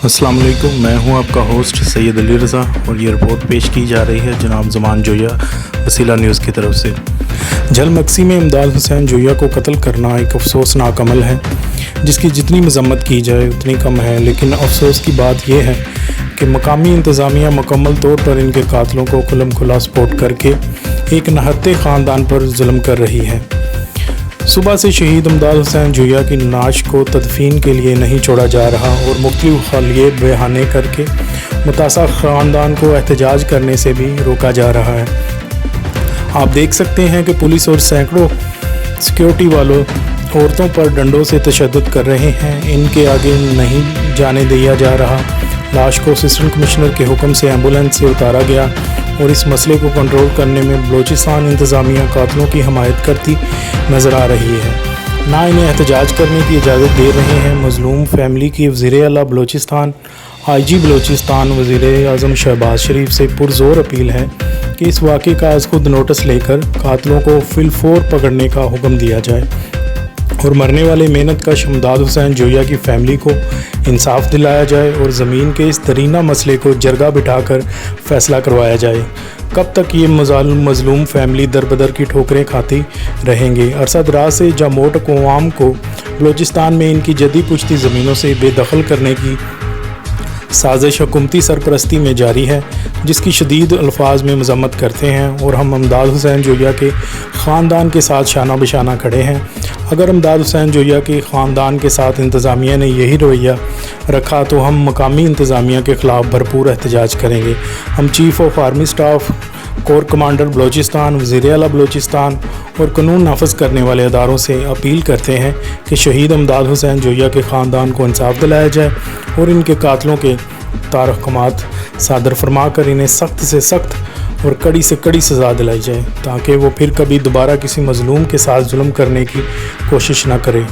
अस्सलाम वालेकुम, मैं हूं आपका होस्ट सैयद अली रज़ा और ये रिपोर्ट पेश की जा रही है जनाब ज़मान जोया वसीला न्यूज़ की तरफ से। झलमक्सी में इमदाद हुसैन जोया को कत्ल करना एक अफसोसनाक अमल है जिसकी जितनी मजम्मत की जाए उतनी कम है, लेकिन अफसोस की बात यह है कि मकामी इंतज़ामिया मुकम्मल तौर पर इनके कातलों को खुलम खुला सपोर्ट करके एक नहत्ते ख़ानदान पर जुल्म कर रही है। सुबह से शहीद इमदाद हुसैन जोया की नाश को तदफीन के लिए नहीं छोड़ा जा रहा और मुख्तलिफ खलिए बहाने करके मुतासर ख़ानदान को एहतजाज करने से भी रोका जा रहा है। आप देख सकते हैं कि पुलिस और सैकड़ों सिक्योरिटी वालों औरतों पर डंडों से तशद्दुद कर रहे हैं। इनके आगे नहीं जाने दिया जा रहा। लाश को असिस्टेंट कमिश्नर के हुक्म से एम्बुलेंस से उतारा गया और इस मसले को कंट्रोल करने में बलूचिस्तान इंतज़ामिया कातलों की हमायत करती नज़र आ रही है, ना इन्हें एहतजाज करने की इजाज़त दे रहे हैं। मज़लूम फैमिली की वज़ीर आला बलूचिस्तान IG बलूचिस्तान वज़ीर आज़म शहबाज शरीफ से पुरज़ोर अपील है कि इस वाक़े का आज खुद नोटिस लेकर कातलों को फिलफोर पकड़ने का हुक्म दिया जाए और मरने वाले मेहनत कश इमदाद हुसैन जोया की फैमिली को इंसाफ दिलाया जाए और ज़मीन के इस दरीना मसले को जरगा बिठाकर फ़ैसला करवाया जाए। कब तक ये मज़लूम फैमिली दर बदर की ठोकरें खाती रहेंगे? अरसा दराज से जामोट अवाम को बलूचिस्तान में इनकी जदी पुश्ती ज़मीनों से बेदखल करने की साजिश हुकूमती सरपरस्ती में जारी है, जिसकी शदीद अल्फाज में मजम्मत करते हैं और हम इमदाद हुसैन जोया के ख़ानदान के साथ शाना बिशाना खड़े हैं। अगर इमदाद हुसैन जोया के ख़ानदान के साथ इंतज़ामिया ने यही रवैया रखा तो हम मकामी इंतज़ामिया के ख़िलाफ़ भरपूर एहतजाज करेंगे। हम chief of army staff, core commander Balochistan, वज़ीर आला बलूचिस्तान और कानून नाफज करने वाले अदारों से अपील करते हैं कि शहीद इमदाद हुसैन जोया के ख़ानदान को इंसाफ दिलाया जाए और इनके कातलों के तारहमात सादर फरमा कर इन्हें सख्त से सख्त और कड़ी से कड़ी सज़ा दिलाई जाए ताकि वो फिर कभी दोबारा किसी मज़लूम के साथ जुल्म करने की कोशिश न करे।